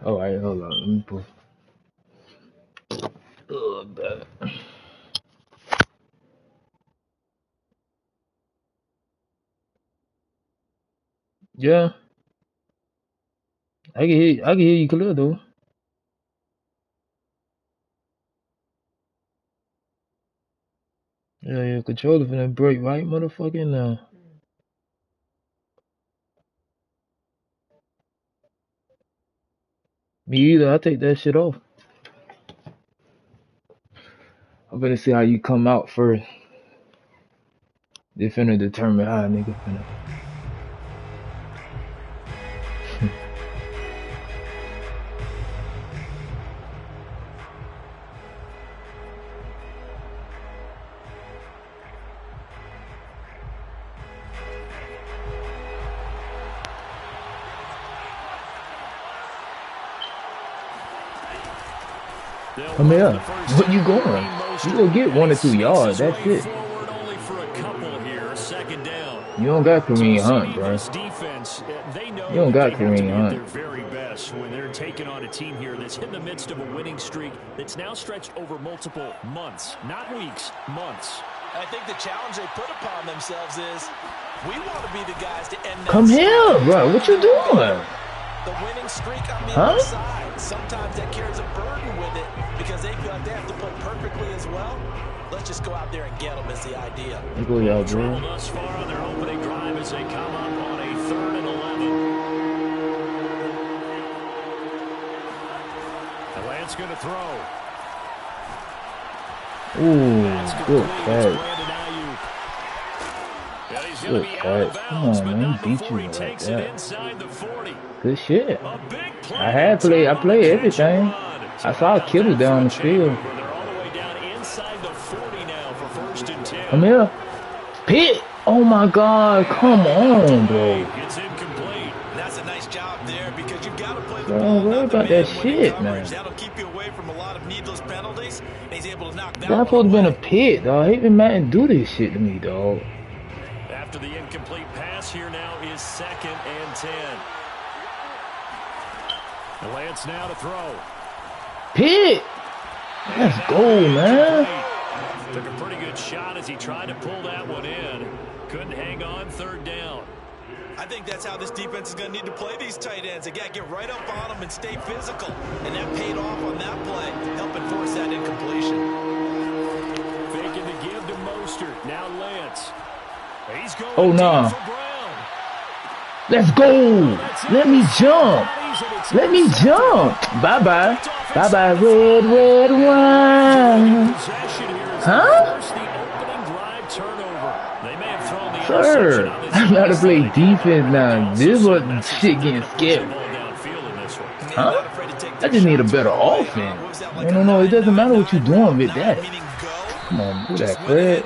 All right, hold on. Let me put. Oh, bad. Yeah, I can hear. I can hear you clear though. Yeah, your controller finna break right, motherfucking now. Me either. I take that shit off. I'm finna see how you come out first. They finna determine how a nigga finna. Come here. Where you going? You gonna get 1 or 2 yards. That's it. You don't got Kareem Hunt, bro. You don't got Kareem Hunt. Their very best when they're taking on a team here that's in the midst of a winning streak that's now stretched over multiple months, not weeks, months. I think the challenge they put upon themselves is we want to be the guys to end that. Come here, bro. What you doing? The winning streak on the other side. Sometimes that carries a burden with it because they feel like they have to play perfectly as well. Let's just go out there and get them is the idea. Go, y'all, bro. Thus far on their opening drive as they come up on a 3rd and 11. Atlanta's going to throw. Ooh, good catch. Good catch. Come on, man. He beat you like that. Good shit. I play everything. I saw Kittle down the field. Come here. Pitt. Oh my God. Come on, bro. It's incomplete. That's a nice job there because you've got to play the ball. Don't worry about that shit, man. That'll keep you away from a lot of needless penalties. He's able to knock that. That's supposed to been a Pitt, dog. I hate when Madden do this shit to me, dog. After the incomplete pass, here now is 2nd and 10. Lance now to throw. Pitt! Let's go, man. Took a pretty good shot as he tried to pull that one in. Couldn't hang on 3rd down. I think that's how this defense is going to need to play these tight ends. They got to get right up on them and stay physical. And that paid off on that play, helping force that incompletion. Faking the give to Mostert. Now Lance. He's going oh, no. Let's go. Let me jump. Let me jump. Bye-bye. Bye-bye, red wine. Huh? Sir, I'm not to play defense now. This was shit getting scary. Huh? I just need a better offense. No, it doesn't matter what you're doing with that. Come on, do that, Fred.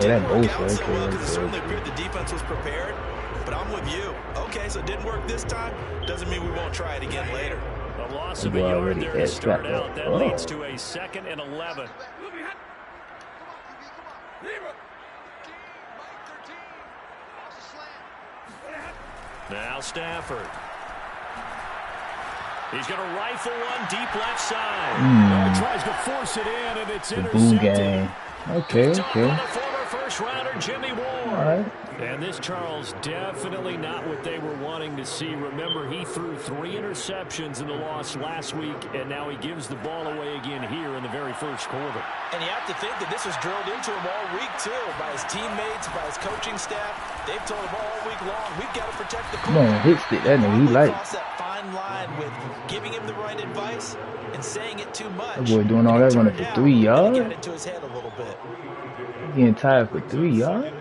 Yeah, that both right there. Certainly appeared the defense was prepared, but I'm with you. Okay, so it didn't work this time. Doesn't mean we won't try it again later. A loss of a yard there to start out. That leads to a 2nd and 11. Now Stafford. He's going to rifle one deep left side. Tries to force it in, and it's intercepted. Okay. First rounder Jimmy Ward. All right. And this, Charles, definitely not what they were wanting to see. Remember, he threw 3 interceptions in the loss last week, and now he gives the ball away again here in the very first quarter. And you have to think that this was drilled into him all week, too, by his teammates, by his coaching staff. They've told him all week long, we've got to protect the Come on, hit stick. That nigga, he like. That fine line with giving him the right advice and saying it too much. That boy doing all that running for 3 yards. Get into his head a little bit. Getting tired for 3 yards.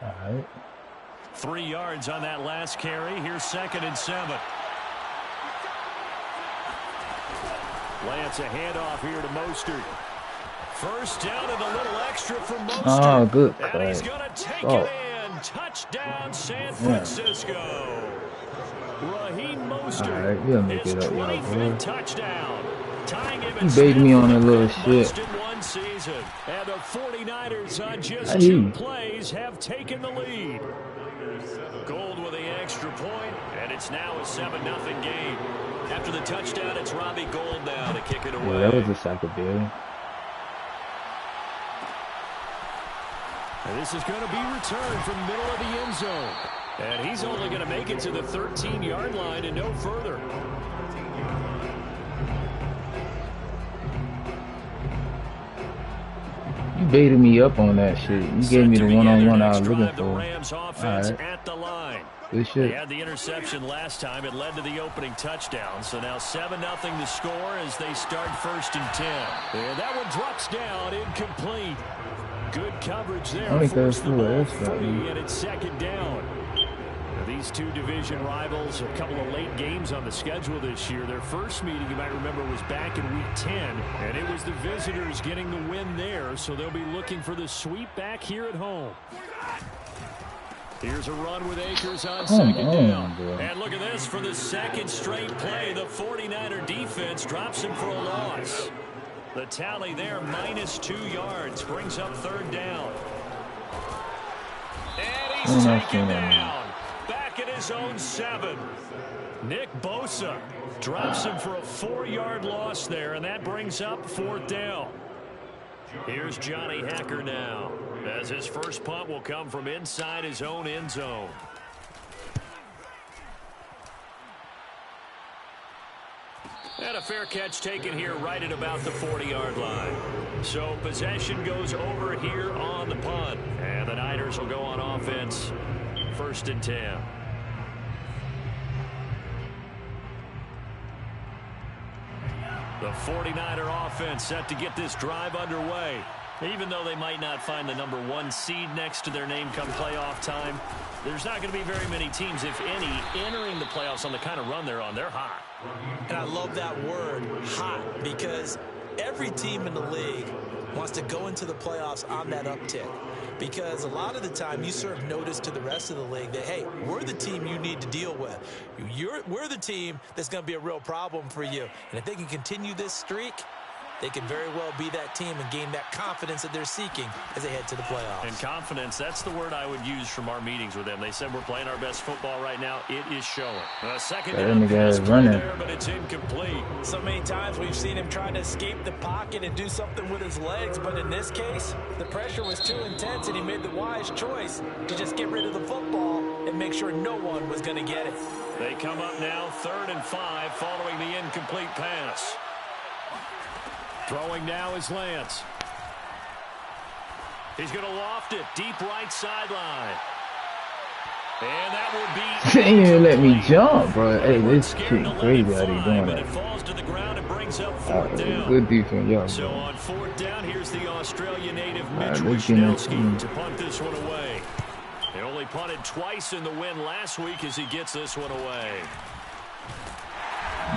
All right. 3 yards on that last carry. Here's 2nd and 7. Lance a handoff here to Mostert. First down and a little extra for Mostert. Oh, good. And he's going to take it in. Touchdown, San Francisco. Alright, we'll make it up, y'all, boy. Touchdown. You baited me on a little shit. And the 49ers on just 2 plays have taken the lead. Gold with the extra point, and it's now a 7-0 game. After the touchdown, it's Robbie Gould now to kick it away. Yeah, that was a sack of Bill. And this is going to be returned from the middle of the end zone. And he's only going to make it to the 13-yard line and no further. You baited me up on that shit. You gave me the one-on-one I was looking for. Alright. At the line. Good shit. They had the interception last time. It led to the opening touchdown. So now 7-0 to score as they start 1st and 10. And that one drops down, incomplete. Good coverage there. I think Force that's the ball cool. free, and it's 2nd down. Now, these two division rivals, a couple of late games on the schedule this year. Their first meeting, you might remember, was back in Week 10, and it was the visitors getting the win there, so they'll be looking for the sweep back here at home. Here's a run with Akers on 2nd down. Bro. And look at this, for the 2nd straight play, the 49er defense drops him for a loss. The tally there, -2 yards, brings up 3rd down. And he's taken down. Back at his own 7. Nick Bosa drops him for a 4-yard loss there, and that brings up 4th down. Here's Johnny Hacker now, as his first punt will come from inside his own end zone. And a fair catch taken here right at about the 40-yard line. So possession goes over here on the punt. And the Niners will go on offense. 1st and 10. The 49er offense set to get this drive underway. Even though they might not find the #1 seed next to their name come playoff time, there's not going to be very many teams, if any, entering the playoffs on the kind of run they're on. They're hot. And I love that word, hot, because every team in the league wants to go into the playoffs on that uptick. Because a lot of the time you serve notice to the rest of the league that, hey, we're the team you need to deal with. We're the team that's going to be a real problem for you. And if they can continue this streak, they can very well be that team and gain that confidence that they're seeking as they head to the playoffs. And confidence, that's the word I would use from our meetings with them. They said we're playing our best football right now. It is showing. Second down pass running there, but it's incomplete. So many times we've seen him trying to escape the pocket and do something with his legs, but in this case, the pressure was too intense and he made the wise choice to just get rid of the football and make sure no one was going to get it. They come up now 3rd and 5 following the incomplete pass. Throwing now is Lance. He's going to loft it deep right sideline. And that will be... They didn't even let me jump, bro. Hey, this shit crazy how they doing but that. it falls to the ground and brings up 4th down. Good defense, y'all. So on 4th down, here's the Australian native Mitch Wishnowsky to punt this one away. They only punted twice in the win last week as he gets this one away.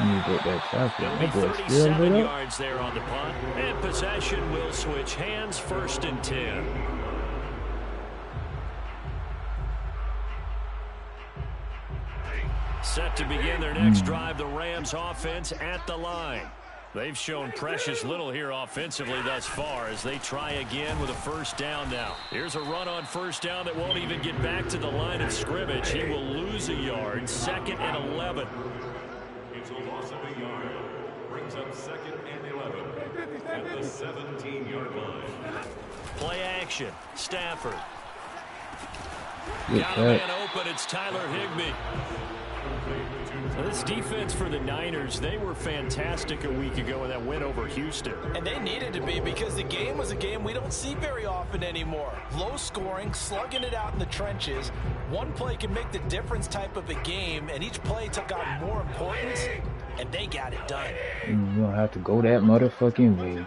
You get that tackle. That boy 37 yards there on the punt. And possession will switch hands. 1st and 10. Set to begin their next drive, the Rams offense at the line. They've shown precious little here offensively thus far as they try again with a 1st down now. Here's a run on 1st down that won't even get back to the line of scrimmage. He will lose a yard. 2nd and 11. It's a loss of a yard. Brings up 2nd and 11 at the 17-yard line. Play action. Stafford. Good Got a man open. It's Tyler Higbee. So this defense for the Niners, they were fantastic a week ago in that win over Houston. And they needed to be because the game was a game we don't see very often anymore. Low scoring, slugging it out in the trenches. One play can make the difference type of a game, and each play took on more importance, and they got it done. You don't have to go that motherfucking way.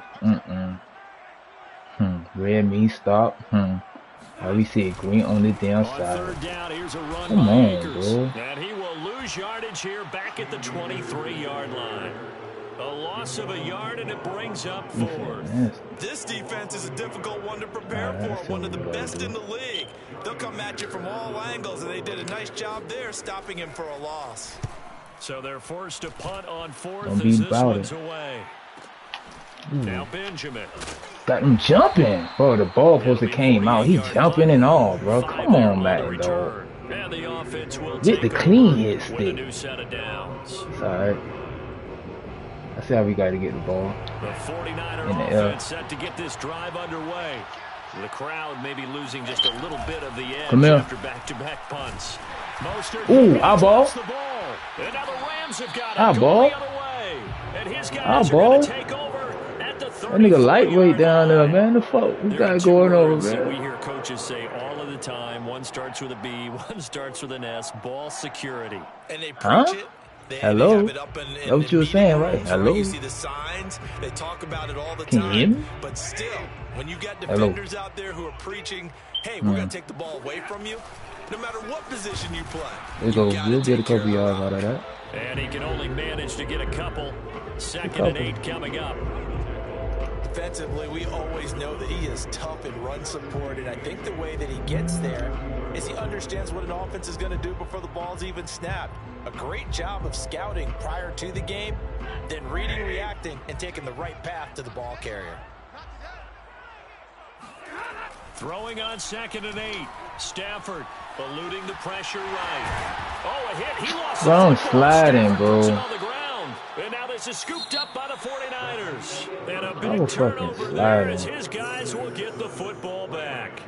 Red meat stop. All we see is green on the damn side. On 3rd down, here's a run Come by on, Akers. bro. And he will lose yardage here back at the 23-yard line. A loss of a yard, and it brings up 4th. This defense is a difficult one to prepare for, one of the best in the league. They'll come at you from all angles, and they did a nice job there stopping him for a loss. So they're forced to punt on 4th as this one's away. Now Benjamin. Got him jumping. Bro, the ball supposed to came out. He jumping and all, bro. Come on, man, though. And the offense will get the clean hit stick. A new set of downs. It's alright. I see how we got to get the ball. The 49er offense set to get this drive underway. The crowd may be losing just a little bit of the edge after back-to-back punts. Ooh, eyeball. And now the Rams have got eyeball. The other way. And his guys are going to take over at the 34. That nigga lightweight down there, man. The fuck we got going over, man? We hear coaches say all of the time. One starts with a B, one starts with an S. Ball security. And they preach it. Hello? That's what you were saying, right? Hello? You see the signs. They talk about it all the time. Can you hear me? But still, when you got defenders out there who are preaching, hey, we're going to take the ball away from you, no matter what position you play. We'll get a couple yards out of that. And he can only manage to get a couple. 2nd and 8 coming up. Defensively, we always know that he is tough in run support, and I think the way that he gets there is he understands what an offense is going to do before the ball's even snapped. A great job of scouting prior to the game, then reading, reacting, and taking the right path to the ball carrier. Throwing on 2nd and 8. Stafford eluding the pressure right. Oh, a hit. He lost it. I'm sliding, bro. And now this is scooped up by the 49ers. And a big turnover there as his guys will get the football back.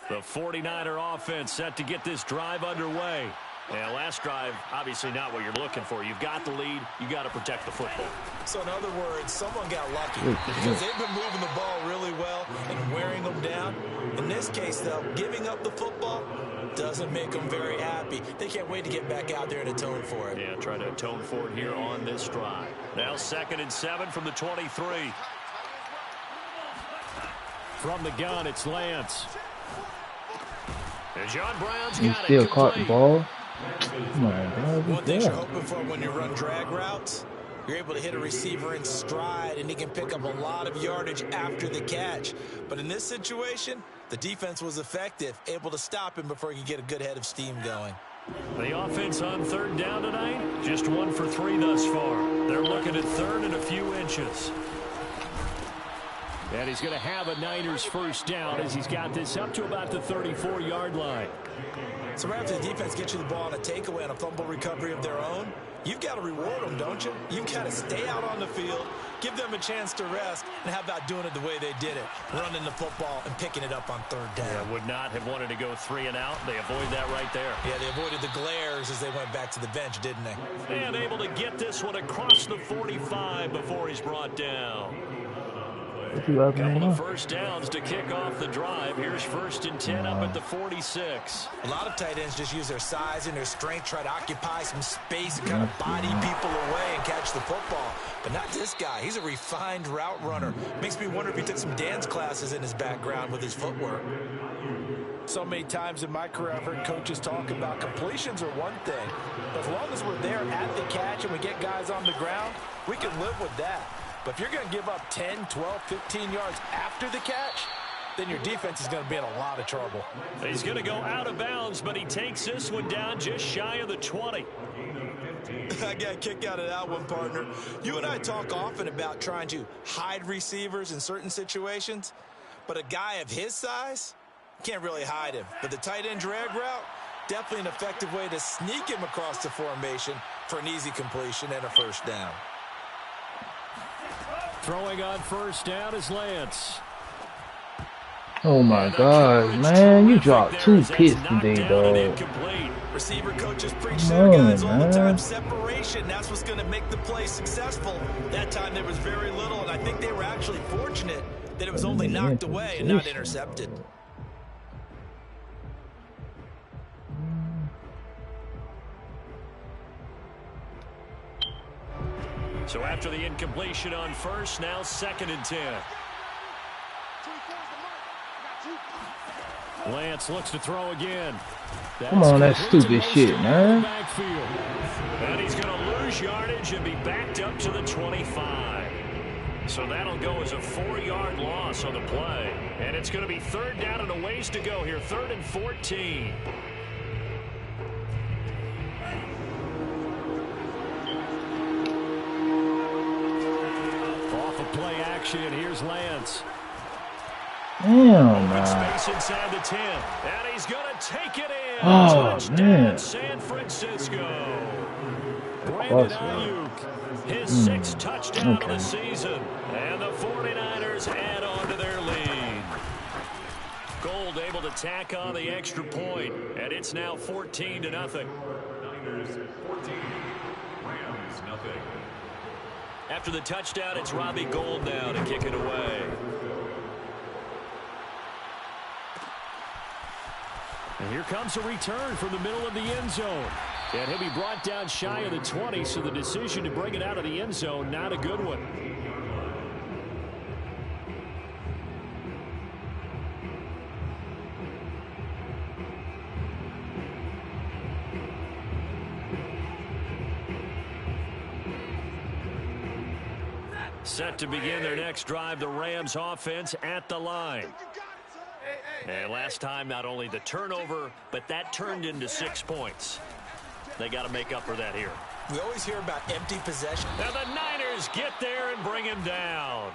The 49er offense set to get this drive underway. And last drive, obviously not what you're looking for. You've got the lead. You got to protect the football. So in other words, someone got lucky because they've been moving the ball really well and wearing them down. In this case, though, giving up the football doesn't make them very happy. They can't wait to get back out there and atone for it. Yeah, try to atone for it here on this drive. Now 2nd and 7 from the 23. From the gun, it's Lance. And John Brown's got it. Still caught the ball. Come on, one thing you're hoping for when you run drag routes, you're able to hit a receiver in stride, and he can pick up a lot of yardage after the catch. But in this situation, the defense was effective, able to stop him before he could get a good head of steam going. The offense on 3rd down tonight, just 1 for 3 thus far. They're looking at 3rd and a few inches. And he's going to have a Niners 1st down as he's got this up to about the 34-yard line. So right after the defense gets you the ball on a takeaway and a fumble recovery of their own, you've got to reward them, don't you? You've got to stay out on the field, give them a chance to rest, and how about doing it the way they did it, running the football and picking it up on 3rd down. Yeah, would not have wanted to go 3 and out. They avoid that right there. Yeah, they avoided the glares as they went back to the bench, didn't they? And able to get this one across the 45 before he's brought down. Couple of 1st downs to kick off the drive. Here's 1st and 10 up at the 46. A lot of tight ends just use their size and their strength, try to occupy some space and kind of body people away and catch the football. But not this guy. He's a refined route runner. Makes me wonder if he took some dance classes in his background with his footwork. So many times in my career, I've heard coaches talk about completions are one thing. But as long as we're there at the catch and we get guys on the ground, we can live with that. But if you're going to give up 10, 12, 15 yards after the catch, then your defense is going to be in a lot of trouble. He's going to go out of bounds, but he takes this one down just shy of the 20. I got a kick out of that one, partner. You and I talk often about trying to hide receivers in certain situations, but a guy of his size can't really hide him. But the tight end drag route, definitely an effective way to sneak him across the formation for an easy completion and a 1st down. Throwing on 1st down is Lance. Oh my God, man, you dropped 2 picks today, dog. Receiver coaches preach their guys all the time. Separation, that's what's going to make the play successful. That time there was very little, and I think they were actually fortunate that it was only knocked away and not intercepted. So after the incompletion on first, now 2nd and 10. Lance looks to throw again. Come on, that stupid shit, man. And he's going to lose yardage and be backed up to the 25. So that'll go as a 4-yard loss on the play. And it's going to be 3rd down and a ways to go here. 3rd and 14. Off of play action, here's Lance. Damn, man. Space inside the 10. And he's going to take it in. Oh, Touchdown, man. San Francisco. Brandon Ayuk, his 6th touchdown of the season. And the 49ers add on to their lead. Gold able to tack on the extra point. And it's now 14-0. Niners 14. Rams nothing. After the touchdown, it's Robbie Gould now to kick it away. And here comes a return from the middle of the end zone. And he'll be brought down shy of the 20, so the decision to bring it out of the end zone, not a good one. Set to begin their next drive, the Rams offense at the line. And last time, not only the turnover, but that turned into 6 points. They got to make up for that here. We always hear about empty possession. And the Niners get there and bring him down.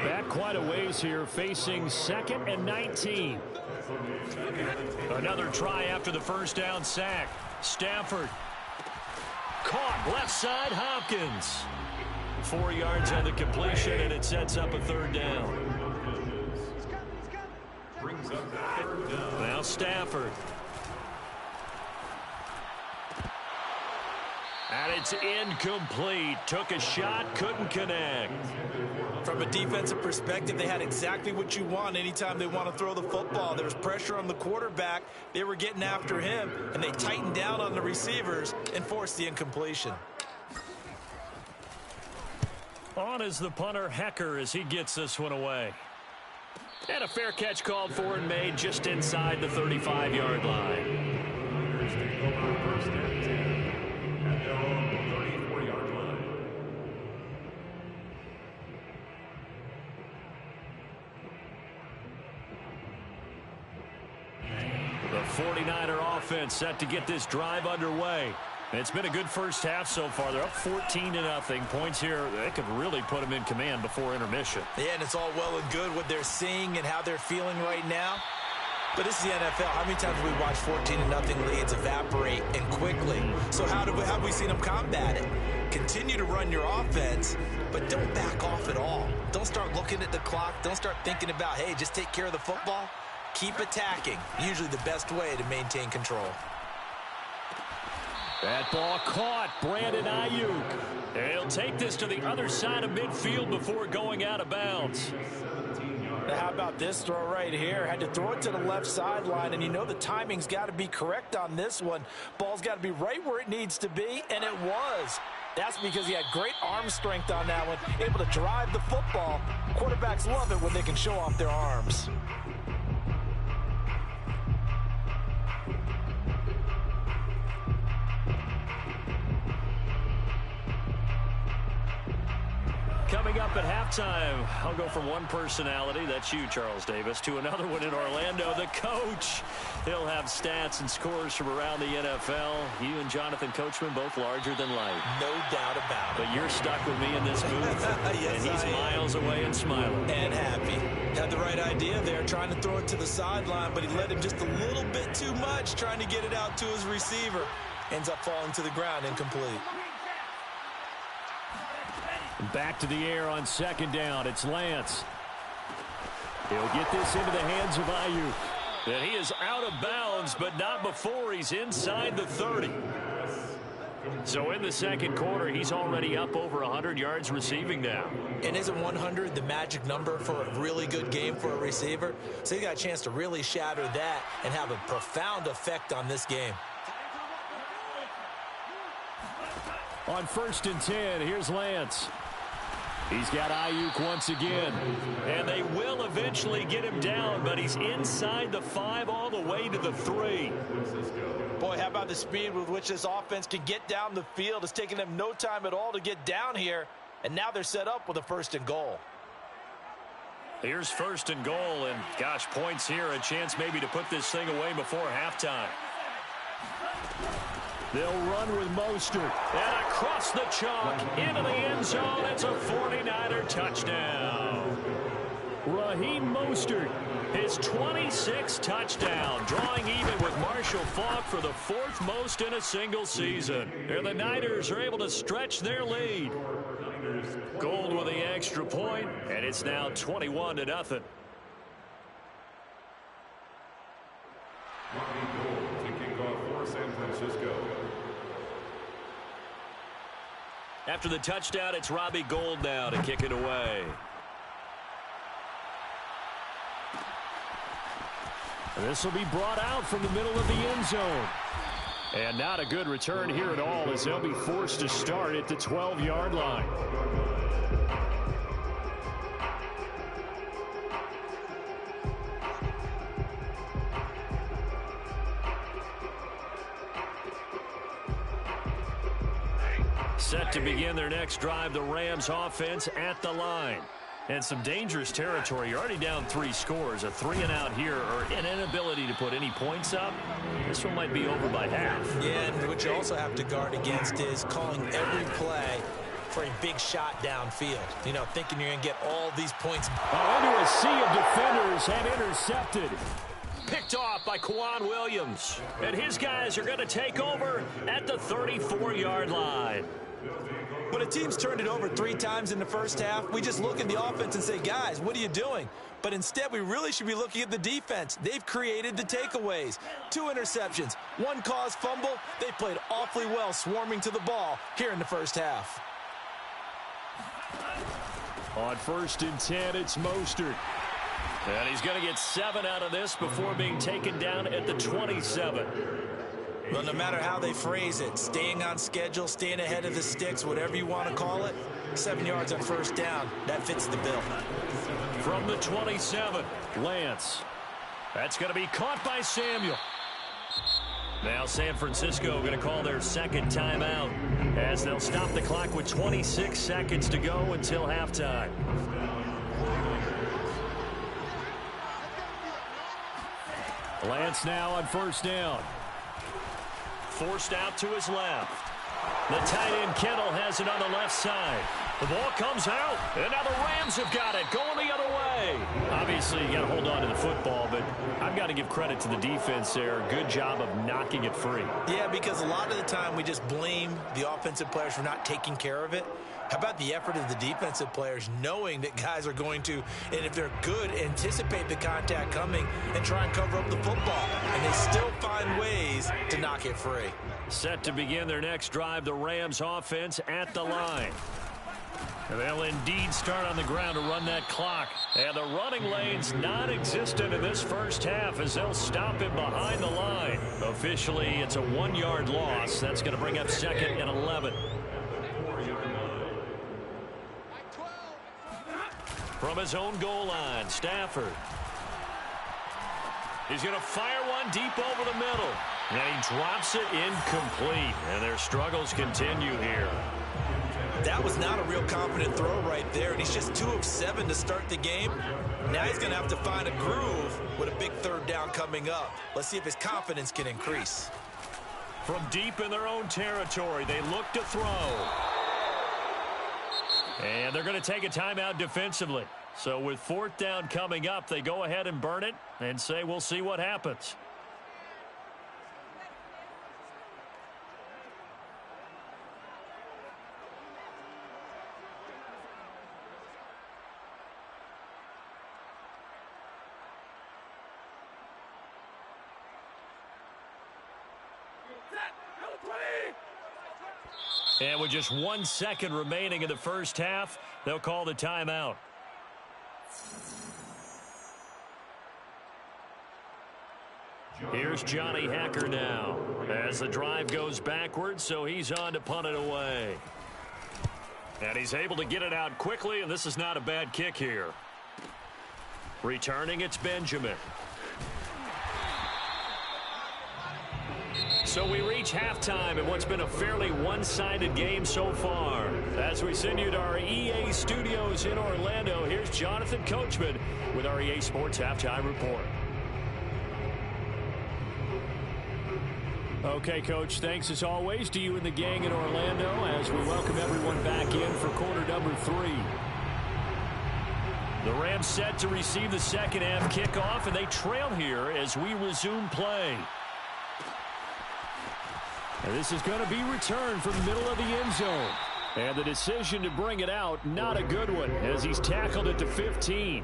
Back quite a ways here, facing 2nd and 19. Another try after the first down sack. Stafford. Caught left side, Hopkins. 4 yards on the completion, and it sets up a 3rd down. Brings up 3rd down. Now Stafford. And it's incomplete. Took a shot, couldn't connect. From a defensive perspective, they had exactly what you want anytime they want to throw the football. There was pressure on the quarterback. They were getting after him, and they tightened down on the receivers and forced the incompletion. On is the punter, Hecker, as he gets this one away. And a fair catch called for and made just inside the 35-yard line. Niners take over 1st and 10 at their own 34-yard line. The 49er offense set to get this drive underway. It's been a good first half so far. They're up 14-0. Points here, they could really put them in command before intermission. Yeah, and it's all well and good what they're seeing and how they're feeling right now. But this is the NFL. How many times have we watched 14-0 leads evaporate and quickly? So how have we seen them combat it? Continue to run your offense, but don't back off at all. Don't start looking at the clock. Don't start thinking about, hey, just take care of the football. Keep attacking. Usually the best way to maintain control. That ball caught. Brandon Ayuk. He'll take this to the other side of midfield before going out of bounds. Now how about this throw right here? Had to throw it to the left sideline, and you know the timing's got to be correct on this one. Ball's got to be right where it needs to be, and it was. That's because he had great arm strength on that one, able to drive the football. Quarterbacks love it when they can show off their arms. Coming up at halftime, I'll go from one personality, that's you, Charles Davis, to another one in Orlando, the coach. He'll have stats and scores from around the NFL. You and Jonathan Coachman, both larger than life. No doubt about it. But you're stuck with me in this booth, yes, and he's miles away and smiling. And happy. Had the right idea there, trying to throw it to the sideline, but he let him just a little bit too much, trying to get it out to his receiver. Ends up falling to the ground, incomplete. Back to the air on 2nd down. It's Lance. He'll get this into the hands of Ayuk. And he is out of bounds, but not before he's inside the 30. So in the second quarter, he's already up over 100 yards receiving now. And isn't 100 the magic number for a really good game for a receiver? So he got a chance to really shatter that and have a profound effect on this game. On 1st and 10, here's Lance. He's got Ayuk once again. And they will eventually get him down, but he's inside the 5 all the way to the 3. Boy, how about the speed with which this offense can get down the field? It's taken them no time at all to get down here, and now they're set up with a 1st and goal. Here's 1st and goal, and gosh, points here, a chance maybe to put this thing away before halftime. They'll run with Mostert, and across the chalk, into the end zone. It's a 49er touchdown. Raheem Mostert, his 26th touchdown, drawing even with Marshall Faulk for the 4th most in a single season. And the Niners are able to stretch their lead. Gold with the extra point, and it's now 21-0. Kicking off for San Francisco. After the touchdown, it's Robbie Gould now to kick it away. This will be brought out from the middle of the end zone. And not a good return here at all, as they'll be forced to start at the 12-yard line. Set to begin their next drive, the Rams offense at the line. And some dangerous territory. You're already down 3 scores. A 3-and-out here, or an inability to put any points up. This one might be over by half. Yeah, and what you also have to guard against is calling every play for a big shot downfield. You know, thinking you're going to get all these points. Into a sea of defenders and intercepted. Picked off by Kwan Williams. And his guys are going to take over at the 34-yard line. When a team's turned it over 3 times in the first half, we just look at the offense and say, guys, what are you doing? But instead, we really should be looking at the defense. They've created the takeaways. 2 interceptions, 1 caused fumble. They played awfully well swarming to the ball here in the first half. On 1st and 10, it's Mostert. And he's going to get 7 out of this before being taken down at the 27. Well, no matter how they phrase it, staying on schedule, staying ahead of the sticks, whatever you want to call it, 7 yards on 1st down, that fits the bill. From the 27, Lance. That's going to be caught by Samuel. Now San Francisco going to call their 2nd timeout as they'll stop the clock with 26 seconds to go until halftime. Lance now on 1st down. Forced out to his left. The tight end Kittle has it on the left side. The ball comes out, and now the Rams have got it, going the other way. Obviously, you got to hold on to the football, but I've got to give credit to the defense there. Good job of knocking it free. Yeah, because a lot of the time we just blame the offensive players for not taking care of it. How about the effort of the defensive players knowing that guys are going to, and if they're good, anticipate the contact coming and try and cover up the football. And they still find ways to knock it free. Set to begin their next drive, the Rams offense at the line. They'll indeed start on the ground to run that clock. And the running lane's non-existent in this first half as they'll stop him behind the line. Officially, it's a 1-yard loss. That's going to bring up 2nd and 11. From his own goal line, Stafford. He's going to fire one deep over the middle. And he drops it incomplete. And their struggles continue here. That was not a real confident throw right there. And he's just 2 of 7 to start the game. Now he's going to have to find a groove with a big 3rd down coming up. Let's see if his confidence can increase. From deep in their own territory, they look to throw. And they're going to take a timeout defensively. So with 4th down coming up, they go ahead and burn it and say we'll see what happens. And with just 1 second remaining in the first half, they'll call the timeout. Here's Johnny Hacker now as the drive goes backwards, so he's on to punt it away. And he's able to get it out quickly, and this is not a bad kick here. Returning, it's Benjamin. So we reach halftime in what's been a fairly one-sided game so far. As we send you to our EA studios in Orlando, here's Jonathan Coachman with our EA Sports Halftime Report. Okay, Coach, thanks as always to you and the gang in Orlando as we welcome everyone back in for quarter number 3. The Rams set to receive the second half kickoff, and they trail here as we resume play. And this is going to be returned from the middle of the end zone. And the decision to bring it out, not a good one, as he's tackled at the 15.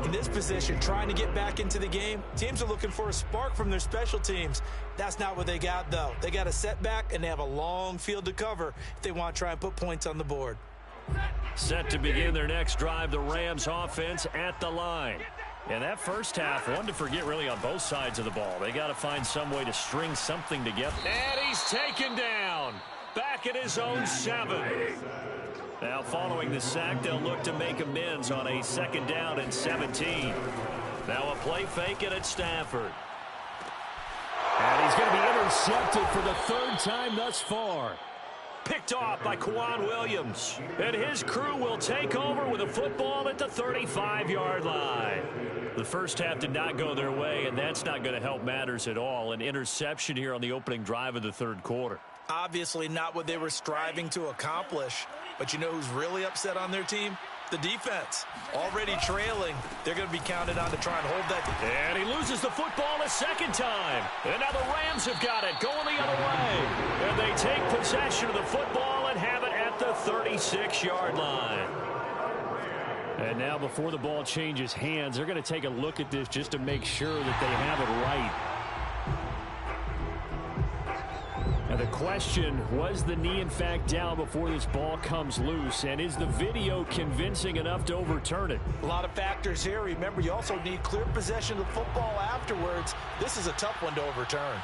In this position, trying to get back into the game, teams are looking for a spark from their special teams. That's not what they got, though. They got a setback, and they have a long field to cover if they want to try and put points on the board. Set to begin their next drive, the Rams offense at the line. And that first half, one to forget really on both sides of the ball. They got to find some way to string something together. And he's taken down. Back at his own 7. Now following the sack, they'll look to make amends on a second down and 17. Now a play fake it at Stafford. And he's going to be intercepted for the 3rd time thus far. Picked off by Kwan Williams. And his crew will take over with a football at the 35-yard line. The first half did not go their way, and that's not going to help matters at all. An interception here on the opening drive of the 3rd quarter. Obviously not what they were striving to accomplish. But you know who's really upset on their team? The defense. Already trailing. They're going to be counted on to try and hold that. And he loses the football a second time. And now the Rams have got it going the other way. And they take possession of the football and have it at the 36-yard line. And now before the ball changes hands, they're going to take a look at this just to make sure that they have it right. Now the question, was the knee in fact down before this ball comes loose? And is the video convincing enough to overturn it? A lot of factors here. Remember, you also need clear possession of the football afterwards. This is a tough one to overturn.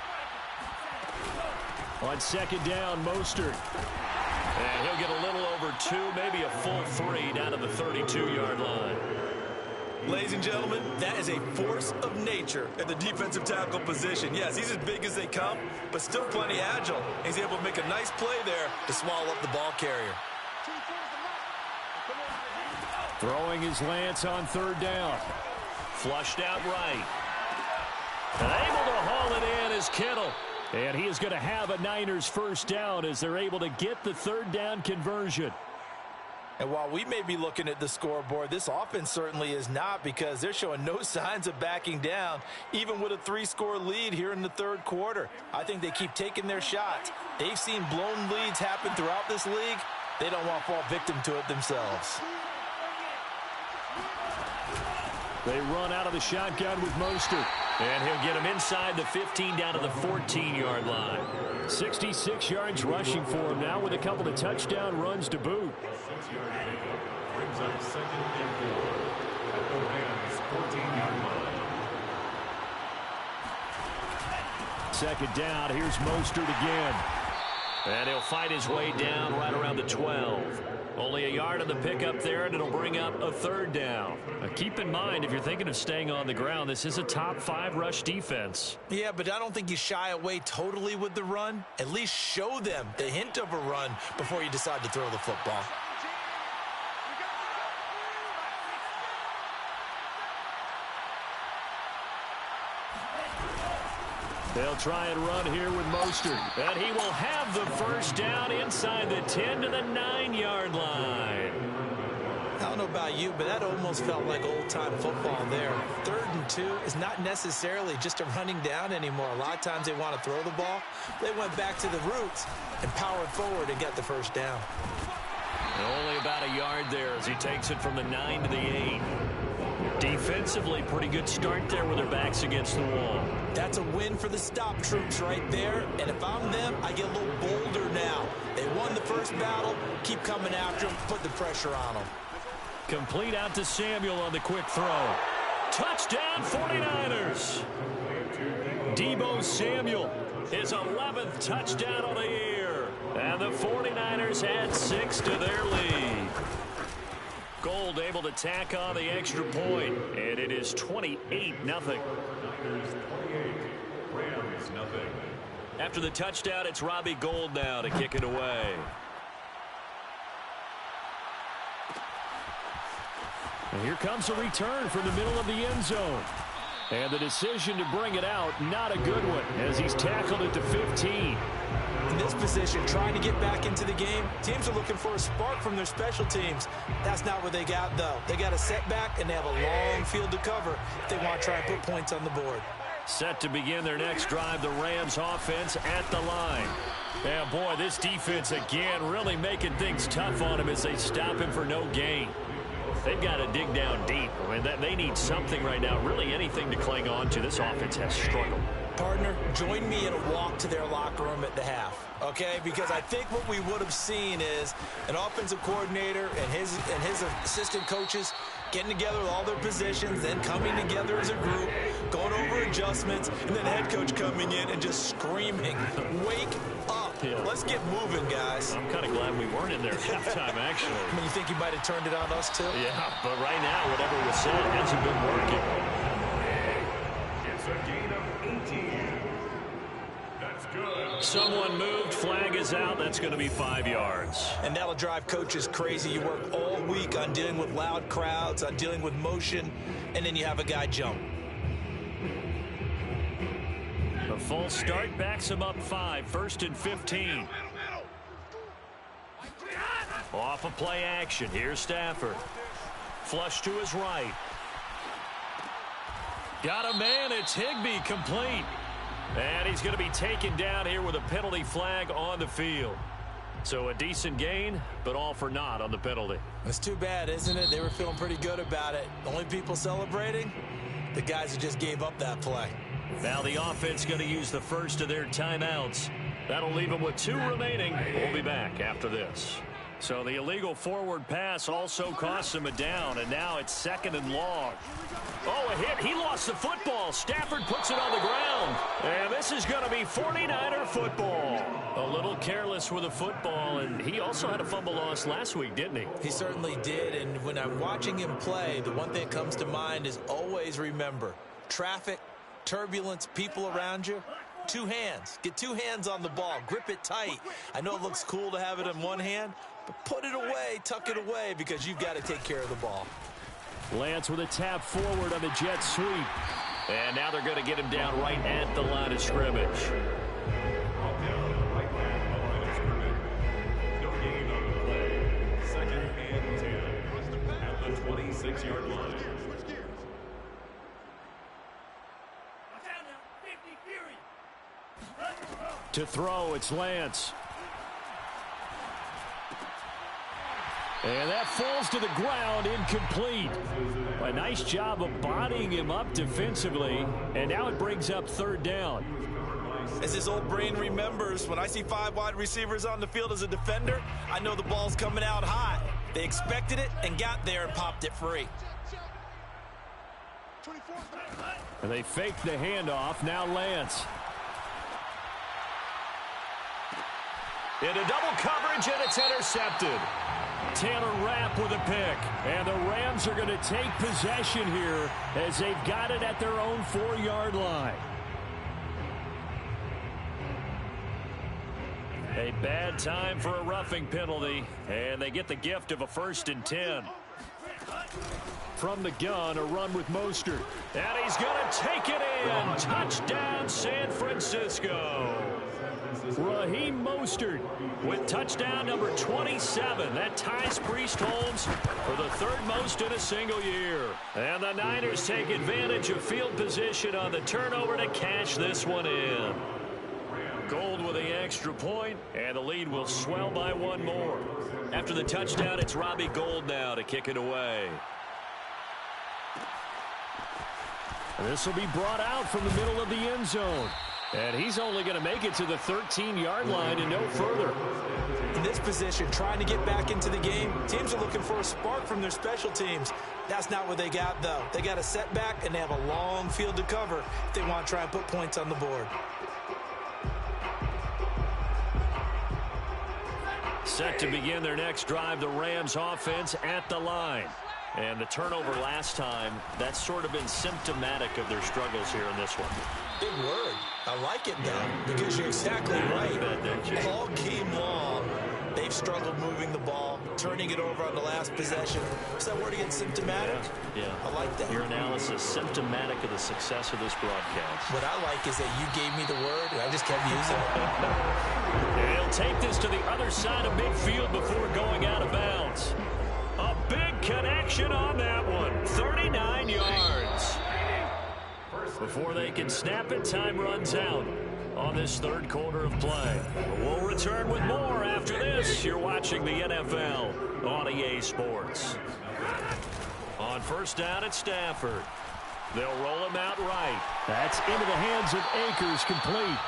On second down, Mostert. And he'll get a little over 2, maybe a full 3 down to the 32-yard line. Ladies and gentlemen, that is a force of nature at the defensive tackle position. Yes, he's as big as they come, but still plenty agile. He's able to make a nice play there to swallow up the ball carrier. Throwing his Lance on 3rd down. Flushed out right. And able to haul it in is Kittle. And he is going to have a Niners first down as they're able to get the 3rd down conversion. And while we may be looking at the scoreboard, this offense certainly is not, because they're showing no signs of backing down, even with a 3-score lead here in the 3rd quarter. I think they keep taking their shots. They've seen blown leads happen throughout this league. They don't want to fall victim to it themselves. They run out of the shotgun with Mostert. And he'll get him inside the 15 down to the 14-yard line. 66 yards rushing for him now with a couple of touchdown runs to boot. 6-yard gain brings up 2nd and 4 at the Rams' 14-yard line. Second down, here's Mostert again. And he'll fight his way down right around the 12. Only a yard on the pickup there, and it'll bring up a 3rd down. Now keep in mind, if you're thinking of staying on the ground, this is a top 5 rush defense. Yeah, but I don't think you shy away totally with the run. At least show them the hint of a run before you decide to throw the football. They'll try and run here with Mostert. And he will have the first down inside the 10 to the 9-yard line. I don't know about you, but that almost felt like old-time football there. 3rd and 2 is not necessarily just a running down anymore. A lot of times they want to throw the ball. They went back to the roots and powered forward and got the first down. And only about a yard there as he takes it from the 9 to the 8. Defensively, pretty good start there with their backs against the wall. That's a win for the stop troops right there. And if I'm them, I get a little bolder now. They won the first battle. Keep coming after them. Put the pressure on them. Complete out to Samuel on the quick throw. Touchdown 49ers. Deebo Samuel, his 11th touchdown of the year. And the 49ers add 6 to their lead. Gold able to tack on the extra point, and it is 28-0. Niners 28, Rams nothing. After the touchdown, it's Robbie Gould now to kick it away. And here comes a return from the middle of the end zone. And the decision to bring it out, not a good one, as he's tackled it to 15. In this position, trying to get back into the game, teams are looking for a spark from their special teams. That's not what they got, though. They got a setback, and they have a long field to cover if they want to try and put points on the board. Set to begin their next drive, the Rams offense at the line. Yeah, boy, this defense again really making things tough on him as they stop him for no gain. They've got to dig down deep. I mean, they need something right now, really anything to cling on to. This offense has struggled. Partner, join me in a walk to their locker room at the half, okay? Because I think what we would have seen is an offensive coordinator and his assistant coaches getting together with all their positions, then coming together as a group, going over adjustments, and then the head coach coming in and just screaming, wake up. Yeah. Let's get moving, guys. I'm kind of glad we weren't in there at halftime, actually. I mean, you think you might have turned it on us, too? Yeah, but right now, whatever was said hasn't been working. It's a gain of 18. That's good. Someone moved. Flag is out. That's going to be 5 yards. And that'll drive coaches crazy. You work all week on dealing with loud crowds, on dealing with motion, and then you have a guy jump. The full start backs him up 5. 1st and 15. Off of play action. Here's Stafford. Flush to his right. Got a man. It's Higbee, complete. And he's going to be taken down here with a penalty flag on the field. So a decent gain, but all for naught on the penalty. It's too bad, isn't it? They were feeling pretty good about it. The only people celebrating, the guys who just gave up that play. Now the offense going to use the first of their timeouts. That'll leave them with 2 remaining. We'll be back after this. So the illegal forward pass also costs him a down, and now it's 2nd and long. Oh, a hit. He lost the football. Stafford puts it on the ground. And this is going to be 49er football. A little careless with the football, and he also had a fumble loss last week, didn't he? He certainly did, and when I'm watching him play, the one thing that comes to mind is always remember, traffic, turbulence, people around you. 2 hands. Get 2 hands on the ball. Grip it tight. I know it looks cool to have it in one hand, but put it away, tuck it away, because you've got to take care of the ball. Lance with a tap forward on the jet sweep. And now they're going to get him down right at the line of scrimmage. No gain on the play. 2nd and 10 at the 26-yard line. To throw, it's Lance. And that falls to the ground, incomplete. A nice job of bodying him up defensively, and now it brings up 3rd down. As his old brain remembers, when I see 5 wide receivers on the field as a defender, I know the ball's coming out hot. They expected it and got there and popped it free. And they faked the handoff. Now Lance. Into double coverage, and it's intercepted. Taylor Rapp with a pick. And the Rams are going to take possession here as they've got it at their own 4-yard line. A bad time for a roughing penalty, and they get the gift of a 1st and 10. From the gun, a run with Mostert. And he's going to take it in. Touchdown, San Francisco. Raheem Mostert with touchdown number 27. That ties Priest Holmes for the 3rd most in a single year. And the Niners take advantage of field position on the turnover to cash this one in. Gold with the extra point, and the lead will swell by 1 more. After the touchdown, it's Robbie Gould now to kick it away. And this will be brought out from the middle of the end zone. And he's only going to make it to the 13-yard line and no further. In this position, trying to get back into the game, teams are looking for a spark from their special teams. That's not what they got, though. They got a setback, and they have a long field to cover if they want to try and put points on the board. Set to begin their next drive, the Rams offense at the line. And the turnover last time, that's sort of been symptomatic of their struggles here in this one. Big word. I like it, though, because you're exactly right. All game long, they've struggled moving the ball, turning it over on the last possession. Is that word again, symptomatic? Yeah. I like that. Your analysis, symptomatic of the success of this broadcast. What I like is that you gave me the word, and I just kept using it. And he'll take this to the other side of midfield before going out of bounds. A big connection on that one. 39 yards. Before they can snap it, time runs out on this third quarter of play. We'll return with more after this. You're watching the NFL on EA Sports. On first down at Stafford. They'll roll him out right. That's into the hands of Akers, complete.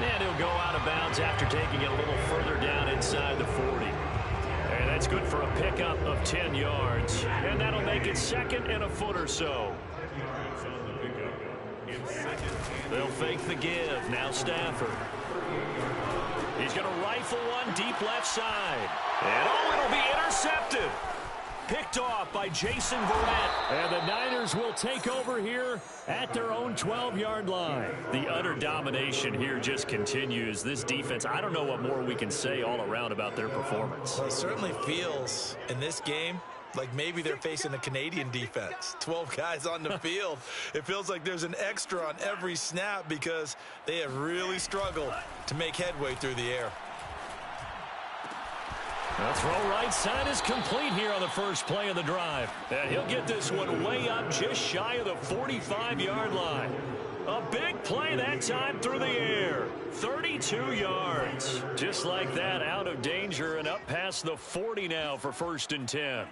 And he'll go out of bounds after taking it a little further down inside the 40. And that's good for a pickup of 10 yards. And that'll make it second and a foot or so. They'll fake the give. Now Stafford. He's going to rifle one deep left side. And it'll be intercepted. Picked off by Jason Verrett. And the Niners will take over here at their own 12-yard line. The utter domination here just continues. This defense, I don't know what more we can say all around about their performance. Well, it certainly feels in this game like maybe they're facing a Canadian defense. 12 guys on the field. It feels like there's an extra on every snap because they have really struggled to make headway through the air. The throw right side is complete here on the first play of the drive. And he'll get this one way up just shy of the 45-yard line. A big play that time through the air. 32 yards. Just like that, out of danger and up past the 40 now for 1st and 10.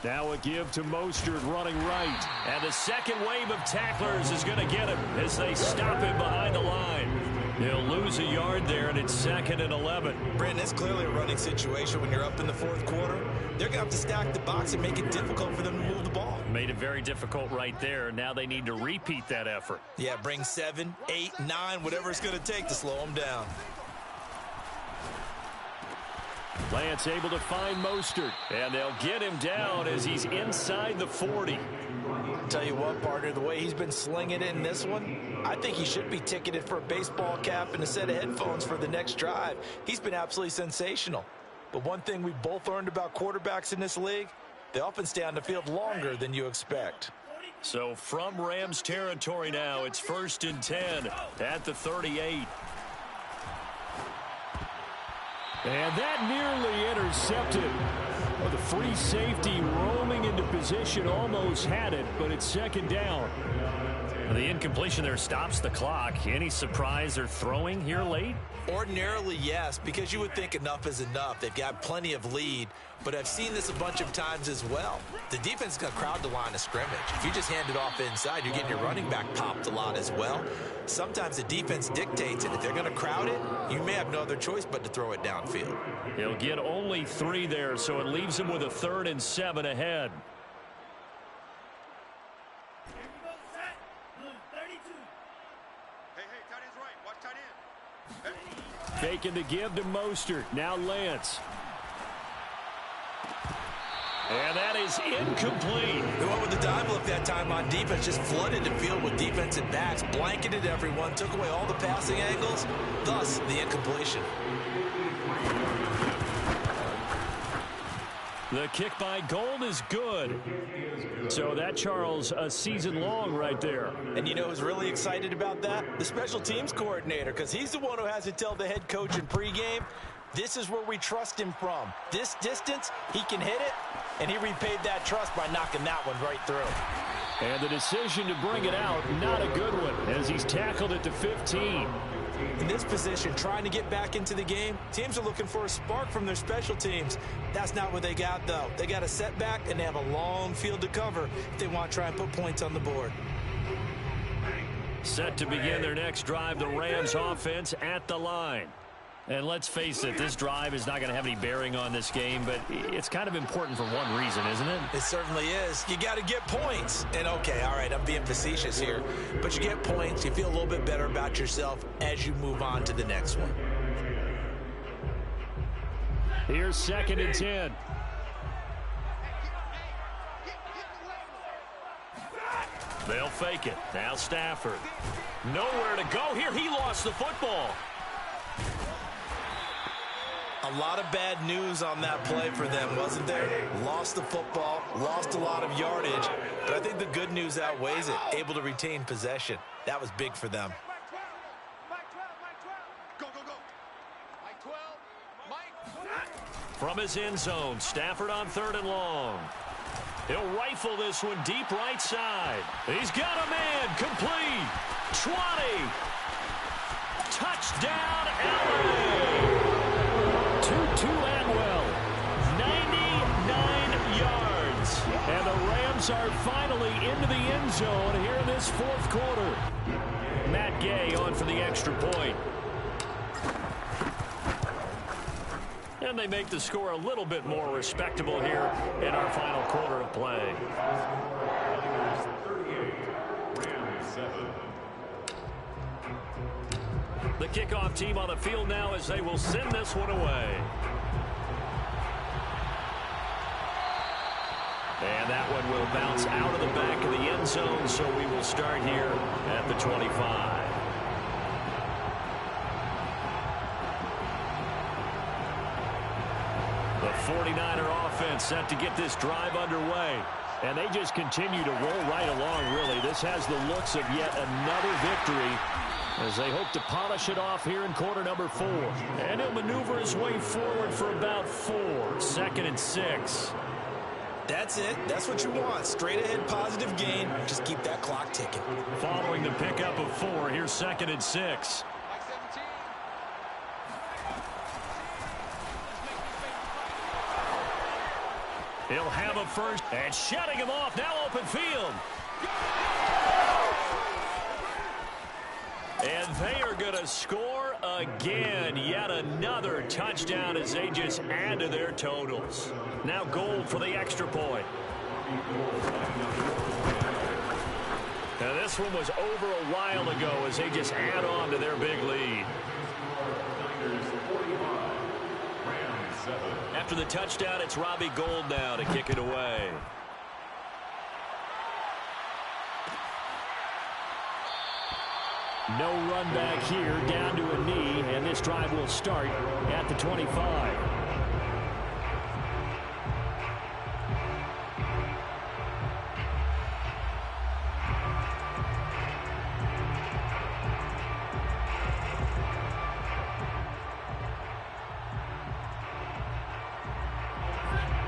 Now a give to Mostert running right. And the second wave of tacklers is going to get him as they stop him behind the line. He'll lose a yard there, and it's 2nd and 11. Brandon, it's clearly a running situation when you're up in the 4th quarter. They're going to have to stack the box and make it difficult for them to move the ball. Made it very difficult right there. Now they need to repeat that effort. Yeah, bring 7, 8, 9, whatever it's going to take to slow them down. Lance able to find Mostert, and they'll get him down as he's inside the 40. Tell you what, partner, the way he's been slinging it in this one, I think he should be ticketed for a baseball cap and a set of headphones for the next drive. He's been absolutely sensational. But one thing we've both learned about quarterbacks in this league, they often stay on the field longer than you expect. So from Rams territory now, it's 1st and 10 at the 38. And that nearly intercepted. Well, the free safety roaming into position almost had it, but it's 2nd down. The incompletion there stops the clock. Any surprise they're throwing here late? Ordinarily, yes, because you would think enough is enough. They've got plenty of lead, but I've seen this a bunch of times as well. The defense is going to crowd the line of scrimmage. If you just hand it off inside, you're getting your running back popped a lot as well. Sometimes the defense dictates it. If they're going to crowd it, you may have no other choice but to throw it downfield. He'll get only 3 there, so it leaves him with a 3rd and 7 ahead. Faking the give to Mostert. Now Lance. And that is incomplete. They went with the dive look that time on defense. Just flooded the field with defensive backs. Blanketed everyone. Took away all the passing angles. Thus, the incompletion. The kick by Gold is good. So that, Charles, a season long right there. And you know who's really excited about that? The special teams coordinator, because he's the one who has to tell the head coach in pregame, this is where we trust him from. This distance, he can hit it, and he repaid that trust by knocking that one right through. And the decision to bring it out, not a good one, as he's tackled at the 15. In this position, trying to get back into the game, teams are looking for a spark from their special teams. That's not what they got, though. They got a setback, and they have a long field to cover if they want to try and put points on the board. Set to begin their next drive, the Rams offense at the line. And let's face it, this drive is not going to have any bearing on this game, but it's kind of important for one reason, isn't it? It certainly is. You got to get points. And okay, all right, I'm being facetious here, but you get points, you feel a little bit better about yourself as you move on to the next one. Here's 2nd and 10. They'll fake it. Now Stafford. Nowhere to go here. He lost the football. A lot of bad news on that play for them, wasn't there? Lost the football, lost a lot of yardage, but I think the good news outweighs it. Able to retain possession. That was big for them. From his end zone, Stafford on 3rd and long. He'll rifle this one deep right side. He's got a man, complete. 20. Touchdown, LA. Tutu Atwell, 99 yards. And the Rams are finally into the end zone here in this 4th quarter. Matt Gay on for the extra point. And they make the score a little bit more respectable here in our final quarter of play. The kickoff team on the field now as they will send this one away. And that one will bounce out of the back of the end zone, so we will start here at the 25. The 49er offense set to get this drive underway. And they just continue to roll right along, really. This has the looks of yet another victory as they hope to polish it off here in quarter number 4. And he'll maneuver his way forward for about 4. 2nd and 6. That's it. That's what you want. Straight ahead positive gain. Just keep that clock ticking. Following the pickup of 4, here's 2nd and 6. He'll have a first, and shutting him off, now open field. And they are going to score again. Yet another touchdown as they just add to their totals. Now Gold for the extra point. Now this one was over a while ago as they just add on to their big lead. After the touchdown, it's Robbie Gould now to kick it away. No run back here, down to a knee, and this drive will start at the 25.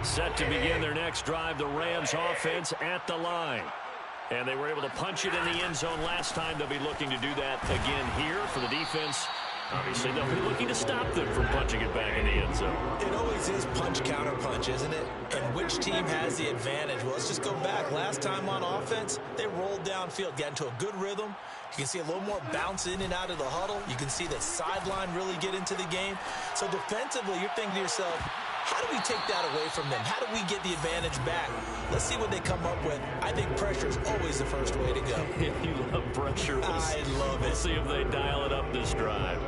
Set to begin their next drive, the Rams offense at the line. And they were able to punch it in the end zone last time. They'll be looking to do that again here for the defense. Obviously, they'll be looking to stop them from punching it back in the end zone. It always is punch-counter-punch, isn't it? And which team has the advantage? Well, let's just go back. Last time on offense, they rolled downfield, got into a good rhythm. You can see a little more bounce in and out of the huddle. You can see the sideline really get into the game. So defensively, you're thinking to yourself, how do we take that away from them? How do we get the advantage back? Let's see what they come up with. I think pressure is always the first way to go. You love pressure. I love it. Let's see if they dial it up this drive.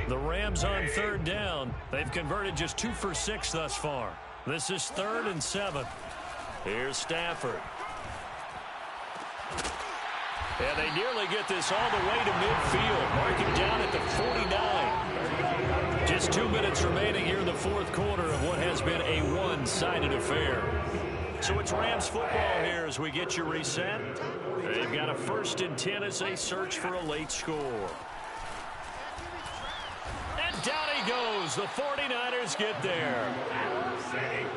The Rams on 3rd down. They've converted just 2 for 6 thus far. This is 3rd and 7. Here's Stafford. And they nearly get this all the way to midfield. Marking down at the 49. Just 2 minutes remaining here in the 4th quarter of what has been a one-sided affair. So it's Rams football here as we get you reset. They've got a 1st and 10 as they search for a late score. And down he goes. The 49ers get there.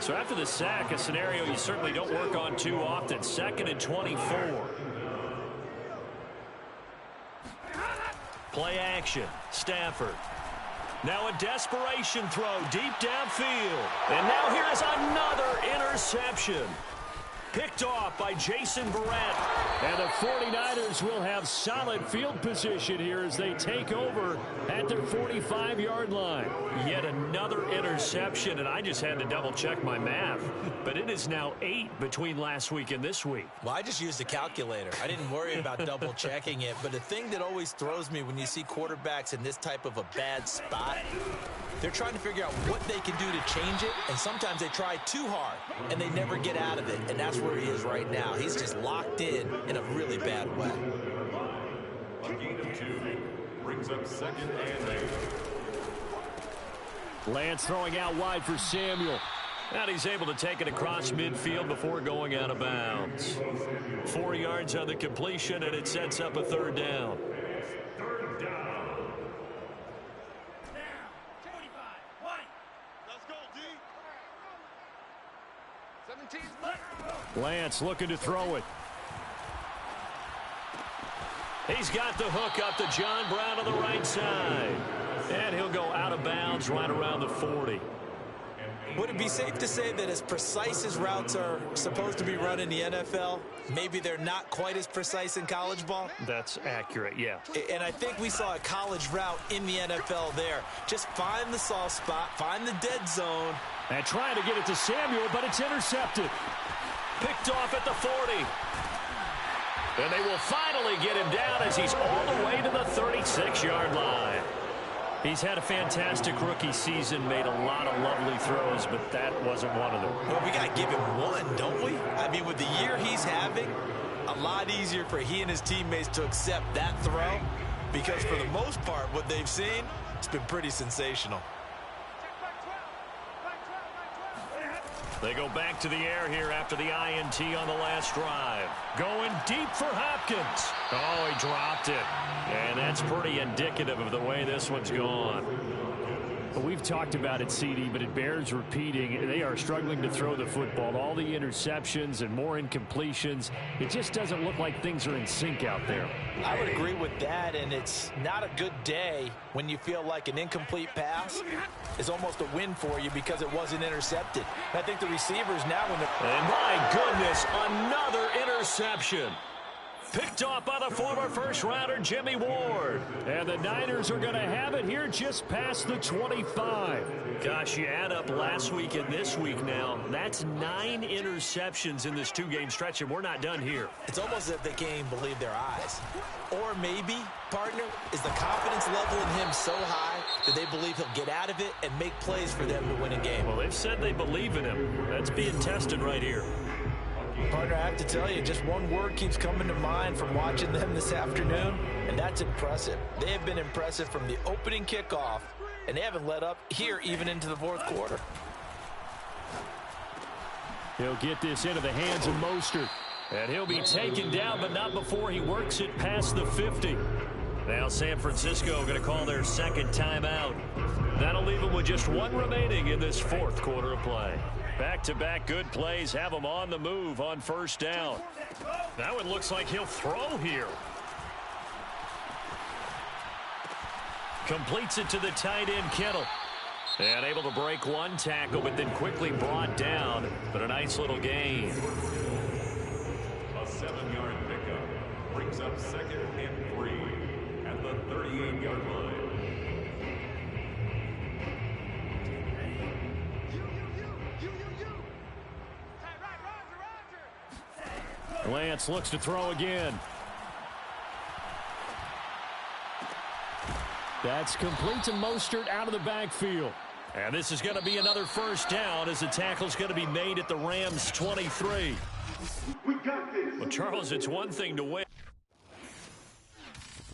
So after the sack, a scenario you certainly don't work on too often. 2nd and 24. Play action. Stafford. Now a desperation throw deep downfield. And now here's another interception. interception. Picked off by Jason Barrett. And the 49ers will have solid field position here as they take over at their 45-yard line. Yet another interception, and I just had to double-check my math. But it is now 8 between last week and this week. Well, I just used a calculator. I didn't worry about double-checking it. But the thing that always throws me when you see quarterbacks in this type of a bad spot, they're trying to figure out what they can do to change it, and sometimes they try too hard, and they never get out of it, and that's where he is right now. He's just locked in a really bad way. A gain of 2 brings up 2nd and 8. Lance throwing out wide for Samuel. And he's able to take it across midfield before going out of bounds. 4 yards on the completion, and it sets up a 3rd down. Third down. Lance looking to throw it. He's got the hook up to John Brown on the right side. And he'll go out of bounds right around the 40. Would it be safe to say that as precise as routes are supposed to be run in the NFL, maybe they're not quite as precise in college ball? That's accurate, yeah. And I think we saw a college route in the NFL there. Just find the soft spot, find the dead zone. And trying to get it to Samuel, but it's intercepted. Picked off at the 40. And they will finally get him down as he's all the way to the 36-yard line. He's had a fantastic rookie season, made a lot of lovely throws, but that wasn't one of them. Well, we got to give him one, don't we? I mean, with the year he's having, a lot easier for he and his teammates to accept that throw, because for the most part, what they've seen, it's been pretty sensational. They go back to the air here after the INT on the last drive. Going deep for Hopkins. Oh, he dropped it. And that's pretty indicative of the way this one's gone. Well, we've talked about it, CD, but it bears repeating. They are struggling to throw the football. All the interceptions and more incompletions. It just doesn't look like things are in sync out there. I would agree with that, and it's not a good day when you feel like an incomplete pass is almost a win for you because it wasn't intercepted. And I think the receivers now, when and my goodness, another interception. Picked off by the former first-rounder, Jimmy Ward. And the Niners are going to have it here just past the 25. Gosh, you add up last week and this week now. That's 9 interceptions in this 2-game stretch, and we're not done here. It's almost as if they can't even believe their eyes. Or maybe, partner, is the confidence level in him so high that they believe he'll get out of it and make plays for them to win a game. Well, they've said they believe in him. That's being tested right here. Partner, I have to tell you, just one word keeps coming to mind from watching them this afternoon, and that's impressive. They have been impressive from the opening kickoff, and they haven't let up here even into the 4th quarter. He'll get this into the hands of Mostert, and he'll be taken down, but not before he works it past the 50. Now San Francisco going to call their 2nd timeout. That'll leave them with just 1 remaining in this 4th quarter of play. Back-to-back good plays have him on the move on 1st down. Now it looks like he'll throw here. Completes it to the tight end, Kittle. And able to break 1 tackle, but then quickly brought down. But a nice little gain. A 7-yard pickup brings up 2nd and 3 at the 38-yard line. Lance looks to throw again. That's complete to Mostert out of the backfield. And this is going to be another 1st down as the tackle's going to be made at the Rams 23. Well, Charles, it's one thing to win.